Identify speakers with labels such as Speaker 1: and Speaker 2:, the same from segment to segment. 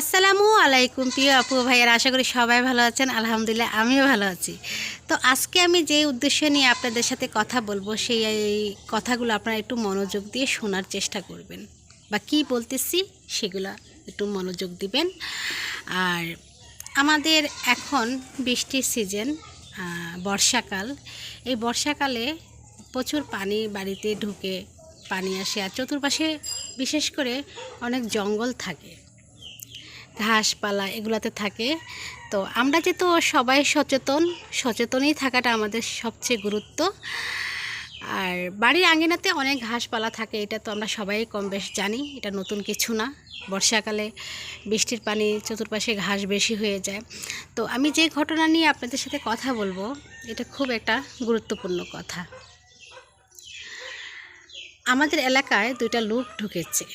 Speaker 1: আসসালামু আলাইকুম প্রিয় আপু ভাইয়ারা, আশা করি সবাই ভালো আছেন। আলহামদুলিল্লাহ আমিও ভালো আছি। তো আজকে আমি যে উদ্দেশ্য নিয়ে আপনাদের সাথে কথা বলবো, সেই কথাগুলো আপনারা একটু মনোযোগ দিয়ে শোনার চেষ্টা করবেন, বা কি বলতেছি সেগুলো একটু মনোযোগ দিবেন। আর আমাদের এখন বৃষ্টির সিজন, বর্ষাকাল। এই বর্ষাকালে প্রচুর পানি বাড়িতে ঢুকে, পানি আসে, আর চতুর্পাশে বিশেষ করে অনেক জঙ্গল থাকে, ঘাসপালা এগুলাতে থাকে। তো আমরা যেহেতু সবাই সচেতনই থাকাটা আমাদের সবচেয়ে গুরুত্ব। আর বাড়ির আঙিনাতে অনেক ঘাসপালা থাকে, এটা তো আমরা সবাই কম বেশ জানি, এটা নতুন কিছু না। বর্ষাকালে বৃষ্টির পানি চতুর্পাশে ঘাস বেশি হয়ে যায়। তো আমি যে ঘটনা নিয়ে আপনাদের সাথে কথা বলবো, এটা খুব একটা গুরুত্বপূর্ণ কথা। আমাদের এলাকায় দুইটা লোক ঢুকেছে,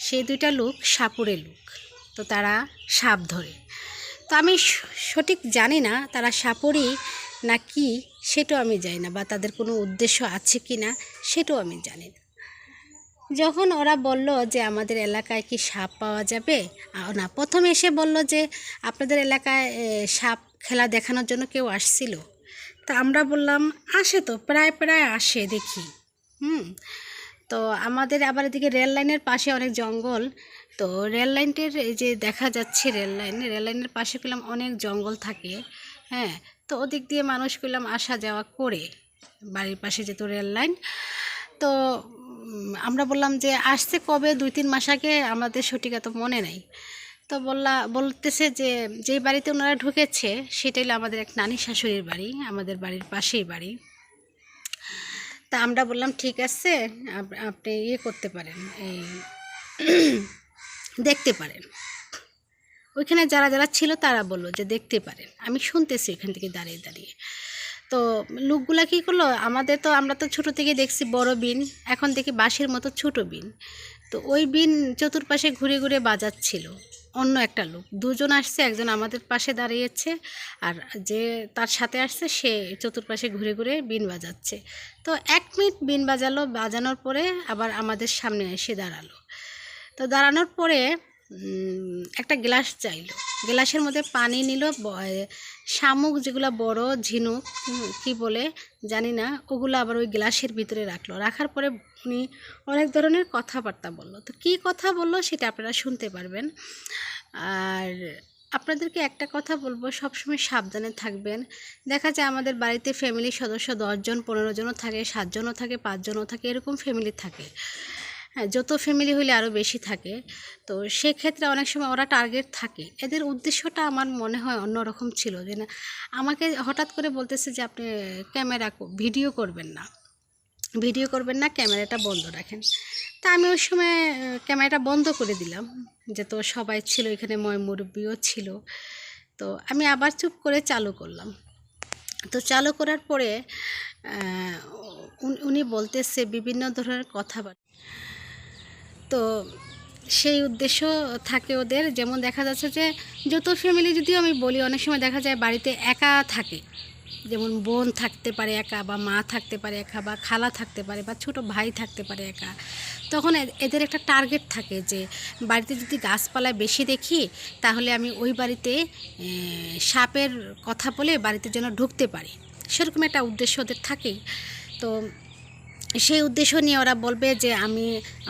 Speaker 1: সেই দুইটা লোক সাপুড়ে লোক। তো তারা সাপ ধরে। তো আমি সঠিক জানি না তারা সাপুড়ি না কি, সেটাও আমি জানি না, বা তাদের কোনো উদ্দেশ্য আছে কি না সেটাও আমি জানি না। যখন ওরা বলল যে আমাদের এলাকায় কি সাপ পাওয়া যাবে, না, প্রথমে এসে বলল যে আপনাদের এলাকায় সাপ খেলা দেখানোর জন্য কেউ আসছিল। তা আমরা বললাম আসে, তো প্রায় প্রায় আসে দেখি। তো আমাদের আবার এদিকে রেল লাইনের পাশে অনেক জঙ্গল। তো রেল লাইনের এই যে দেখা যাচ্ছে রেল লাইনের পাশে পেলাম অনেক জঙ্গল থাকে। হ্যাঁ, তো ওদিক দিয়ে মানুষ পেলাম আসা যাওয়া করে, বাড়ির পাশে যেত রেল লাইন। তো আমরা বললাম যে আসছে কবে, 2-3 মাস আগে, আমাদের সঠিক এত মনে নেই। তো বলতেছে যে যেই বাড়িতে ওনারা ঢুকেছে সেটা হলো আমাদের এক নানি শাশুড়ির বাড়ি, আমাদের বাড়ির পাশেই বাড়ি। তা আমরা বললাম ঠিক আছে, আপনি করতে পারেন, এই দেখতে পারেন। ওইখানে যারা যারা ছিল তারা বললো যে দেখতে পারেন। আমি শুনতেছি এখান থেকে দাঁড়িয়ে দাঁড়িয়ে। তো লোকগুলা কী করলো, আমরা তো ছোটো থেকে দেখছি বড় বিন, এখন দেখি বাঁশের মতো ছোটো বিন। তো ওই বিন চতুর্পাশে ঘুরে ঘুরে বাজাচ্ছিল। অন্য একটা লোক, দুজন আসছে, একজন আমাদের পাশে দাঁড়িয়েছে, আর যে তার সাথে আসছে সে চতুর্পাশে ঘুরে ঘুরে বিন বাজাচ্ছে। তো 1 মিনিট বিন বাজানোর পরে আবার আমাদের সামনে এসে দাঁড়ালো। তো দাঁড়ানোর পরে একটা গ্লাস চাইলো, গ্লাসের মধ্যে পানি নিল, শামুক যেগুলো বড় ঝিনুক কি বলে জানি না, ওগুলো আবার ওই গ্লাসের ভিতরে রাখলো। রাখার পরে উনি অনেক ধরনের কথাবার্তা বললো। তো কী কথা বললো সেটা আপনারা শুনতে পারবেন। আর আপনাদেরকে একটা কথা বলবো, সবসময় সাবধানে থাকবেন। দেখা যায় আমাদের বাড়িতে ফ্যামিলির সদস্য 10 জন 15 জনও থাকে, 7 জনও থাকে, 5 জনও থাকে, এরকম ফ্যামিলি থাকে। হ্যাঁ, যত ফ্যামিলি হলে আরও বেশি থাকে। তো সেক্ষেত্রে অনেক সময় ওরা টার্গেট থাকে, এদের উদ্দেশ্যটা আমার মনে হয় অন্যরকম ছিল। যে না, আমাকে হঠাৎ করে বলতেছে যে আপনি ভিডিও করবেন না, ক্যামেরাটা বন্ধ রাখেন। তা আমি ওই সময় ক্যামেরাটা বন্ধ করে দিলাম, যে তো সবাই ছিল এখানে, মুরব্বিও ছিল। তো আমি আবার চুপ করে চালু করলাম। তো চালু করার পরে উনি বলতেছে বিভিন্ন ধরনের কথাবার্তা। তো সেই উদ্দেশ্য থাকে ওদের। যেমন দেখা যাচ্ছে যে যত ফ্যামিলি, যদিও আমি বলি, অনেক সময় দেখা যায় বাড়িতে একা থাকে, যেমন বোন থাকতে পারে একা, বা মা থাকতে পারে একা, বা খালা থাকতে পারে, বা ছোট ভাই থাকতে পারে একা। তখন এদের একটা টার্গেট থাকে যে বাড়িতে যদি গাছপালায় বেশি দেখি, তাহলে আমি ওই বাড়িতে সাপের কথা বলে বাড়িতে যেন ঢুকতে পারি, সেরকম একটা উদ্দেশ্য ওদের থাকেই। তো সেই উদ্দেশ্য নিয়ে ওরা বলবে যে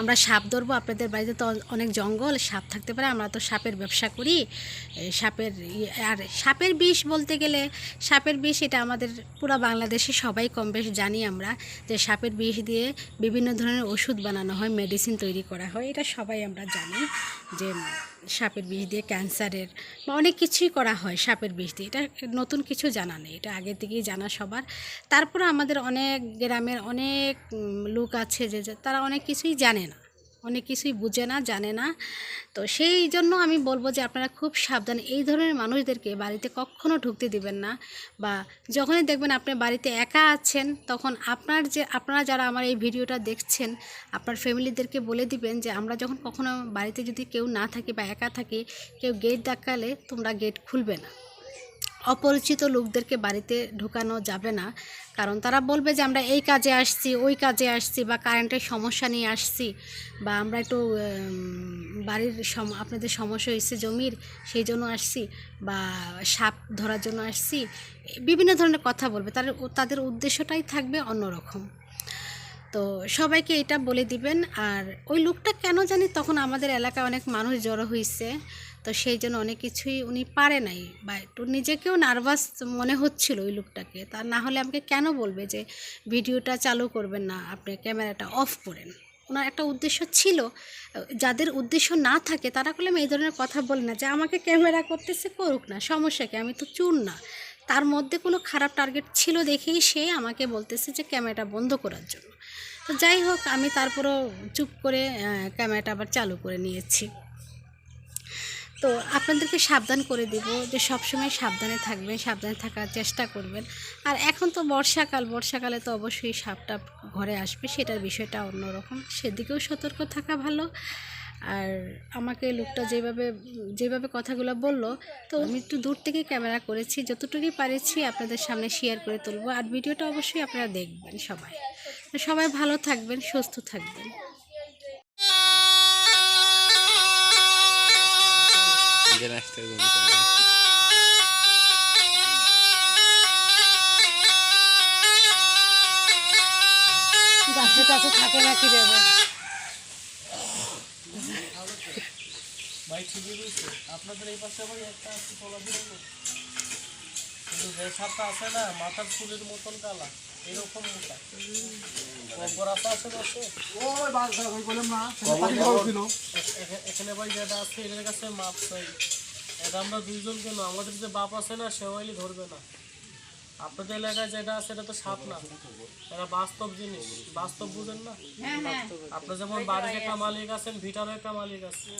Speaker 1: আমরা সাপ ধরবো, আপনাদের বাড়িতে তো অনেক জঙ্গল, সাপ থাকতে পারে, আমরা তো সাপের ব্যবসা করি। আর সাপের বিষ বলতে গেলে, সাপের বিষ এটা আমাদের পুরো বাংলাদেশে সবাই কম বেশ জানি আমরা, যে সাপের বিষ দিয়ে বিভিন্ন ধরনের ওষুধ বানানো হয়, মেডিসিন তৈরি করা হয়, এটা সবাই আমরা জানি যে সাপের বিষ দিয়ে ক্যান্সারের বা অনেক কিছুই করা হয় সাপের বিষ দিয়ে। এটা নতুন কিছু জানা নেই, এটা আগে থেকেই জানা সবার। তারপরে আমাদের অনেক গ্রামের অনেক লোক আছে যে তারা অনেক কিছুই জানে না, অনেক কিছুই বুঝে না, জানে না। তো সেই জন্য আমি বলবো যে আপনারা খুব সাবধান, এই ধরনের মানুষদেরকে বাড়িতে কখনো ঢুকতে দিবেন না। বা যখনই দেখবেন আপনি বাড়িতে একা আছেন, তখন আপনারা যারা আমার এই ভিডিওটা দেখছেন, আপনার ফ্যামিলিদেরকে বলে দিবেন যে আমরা যখন কখনো বাড়িতে যদি কেউ না থাকি বা একা থাকি, কেউ গেট ধাক্কালে তোমরা গেট খুলবে না, অপরিচিত লোকদেরকে বাড়িতে ঢোকানো যাবে না, কারণ তারা বলবে যে আমরা এই কাজে আসছি, ওই কাজে আসছি, বা কারেন্টের সমস্যা নিয়ে আসছি, বা আমরা একটু বাড়ির আপনাদের সমস্যা হয়েছে জমির, সেই জন্য আসছি, বা সাপ ধরার জন্য আসছি, বিভিন্ন ধরনের কথা বলবে। তাদের উদ্দেশ্যটাই থাকবে অন্যরকম। তো সবাইকে এটা বলে দিবেন। আর ওই লোকটা কেন জানি তখন আমাদের এলাকায় অনেক মানুষ জড়ো হয়েছে, তো সেই জন্য অনেক কিছুই উনি পারে নাই, বা একটু নিজেকেও নার্ভাস মনে হচ্ছিল ওই লোকটাকে। তা না হলে আমাকে কেন বলবে যে ভিডিওটা চালু করবেন না, আপনি ক্যামেরাটা অফ করেন। ওনার একটা উদ্দেশ্য ছিল। যাদের উদ্দেশ্য না থাকে তারা করলে এই ধরনের কথা বলে না, যে আমাকে ক্যামেরা করতেছে, করুক না, সমস্যা কি, আমি তো চুর না। তার মধ্যে কোনো খারাপ টার্গেট ছিল দেখেই সে আমাকে বলতেছে যে ক্যামেরাটা বন্ধ করার জন্য। তো যাই হোক, আমি তারপরও চুপ করে ক্যামেরাটা আবার চালু করে নিয়েছি। তো আপনাদেরকে সাবধান করে দিব যে সবসময় সাবধানে থাকবেন, সাবধানে থাকার চেষ্টা করবেন। আর এখন তো বর্ষাকালে তো অবশ্যই সাপটা ঘরে আসবে, সেটার বিষয়টা অন্যরকম, সেদিকেও সতর্ক থাকা ভালো। আর আমাকে লোকটা যেভাবে কথাগুলো বললো, তো আমি একটু দূর থেকে ক্যামেরা করেছি, যতটুকুই পারেছি আপনাদের সামনে শেয়ার করে তুলবো। আর ভিডিওটা অবশ্যই আপনারা দেখবেন সবাই। তো সবাই ভালো থাকবেন, সুস্থ থাকবেন। গাছে টাছে থাকে না কি দেবে
Speaker 2: ভাই ঠিকই বুঝছে। আপনাদের এই পাশে ভাই একটা আছে চলাফেরা করছে, কিন্তু যে সাপটা আছে না মাথার চুলের মতন কালা, এরকম মোটা কব্বর আছে দশে। এখানে ভাই যেটা আছে এদের কাছে মাপ চাই, এটা আমরা দুইজন কেন, আমাদের যে বাপ আছে না সে হইলে ধরবে না। আপনাদের এলাকায় যেটা আছে এটা তো সাপ না, এটা বাস্তব জিনিস, বাস্তব বুঝেন না। আপনার যেমন বাড়ির একটা মালিক আছেন, ভিটারও একটা মালিক আছে,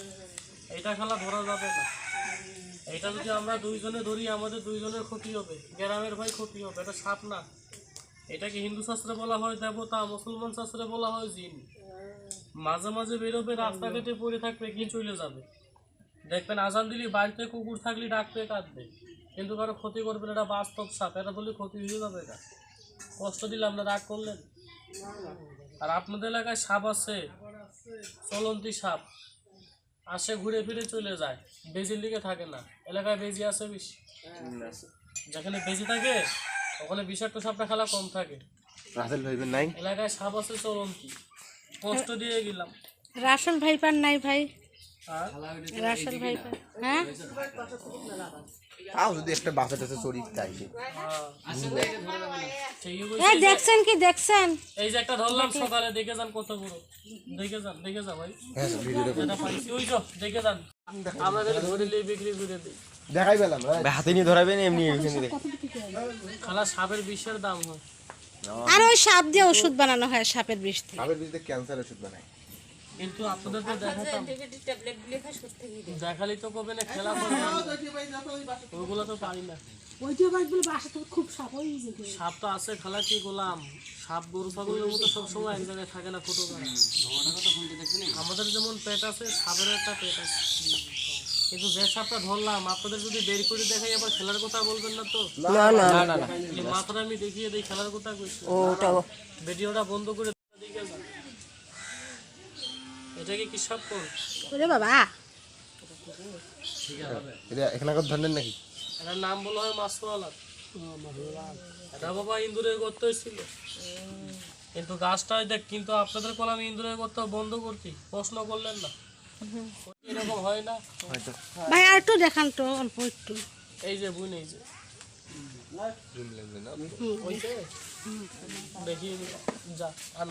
Speaker 2: এটা খেলা ধরা যাবে না। এটা যদি আমরা দুইজনে ধরি আমাদের দুইজনের ক্ষতি হবে, গ্রামের ভাই ক্ষতি হবে। এটা সাপ না, এটাকে হিন্দু শাস্ত্রে বলা হয় দেবতা, মুসলমান শাস্ত্রে বলা হয় জিন। মাঝে মাঝে বেরোবে, রাস্তাঘাটে পড়ে থাকবে, কি চলে যাবে, দেখবেন আজান দিলি বাড়িতে কুকুর থাকলে ডাকবে, কাঁদবে, কিন্তু কারো ক্ষতি করবে না। এটা বাস্তব সাপ, এটা বললে ক্ষতি হয়ে যাবে। এটা কষ্ট দিলে আমরা রাগ করলেন। আর আপনাদের এলাকায় সাপ আছে, চলন্তি সাপ আসে, ঘুরে ফিরে চলে যায়, বেজির দিকে থাকে না। এলাকায় বেজি আছে বেশি, যেখানে বেজি থাকে ওখানে বিষাক্ত সাপটা খেলা কম থাকে। এলাকায় সাপ আছে চলন্তি, কষ্ট দিয়ে গেলাম।
Speaker 1: রাসেল ভাইপার নাই ভাই, রাসেল ভাইপার, হ্যাঁ
Speaker 3: তাও যদি একটা বাচ্চা টাচ্চা চরিত তাই
Speaker 1: দেখছেন কি দেখছেন,
Speaker 2: এই যে একটা ধরলাম সকালে, দেখে যান কত বড়, দেখে যা ভাই, যেটা পাইছি ওই তো দেখে যান। আমরা ধরে নিয়ে বিক্রি করে দিই,
Speaker 3: দেখাই পেলাম হাতে নিয়ে ধরাবেন এমনি
Speaker 2: খালা সাপের বিষের দাম হয়।
Speaker 1: আর ওই সাপ দিয়ে ওষুধ বানানো হয়, সাপের বিষ দিয়ে।
Speaker 3: সাপের বিষ দিয়ে ক্যান্সার ওষুধ বানায়।
Speaker 2: কিন্তু আপনাদের তো দেখাতাম, দেখালি তো কবে না খেলা করবে, ওইগুলো তো পারি না। সাপ তো আছে খেলা, কি গোলাম সাপ গরু ছাগলের মতো সবসময় এক জায়গায় থাকে না, ফটো করে। আমাদের যেমন পেট আছে, সাপের একটা পেট আছে, কিন্তু যে সাপটা ধরলাম আপনাদের যদি বের করে দেখাই আবার খেলার কথা বলবেন না তো। মাথাটা আমি দেখিয়ে দিই, খেলার কথা কইছি, ভিডিওটা বন্ধ করে দেখে যান। এটা কি সাপ কোন
Speaker 1: ওরে বাবা,
Speaker 3: এখানে ধরেন নাকি?
Speaker 2: এটার নাম বলা হয় মাছওয়ালা। এটা বাবা ইন্দুরের গর্ত ছিল, কিন্তু গাছটা দেখ, কিন্তু আপনাদের কল আমি ইন্দুরের গর্ত বন্ধ করছি, প্রশ্ন করলেন না, এরকম হয় না
Speaker 1: ভাই। আর একটু দেখান তো, অল্প একটু।
Speaker 2: এই যে বুন, এই যে দেখি যা আর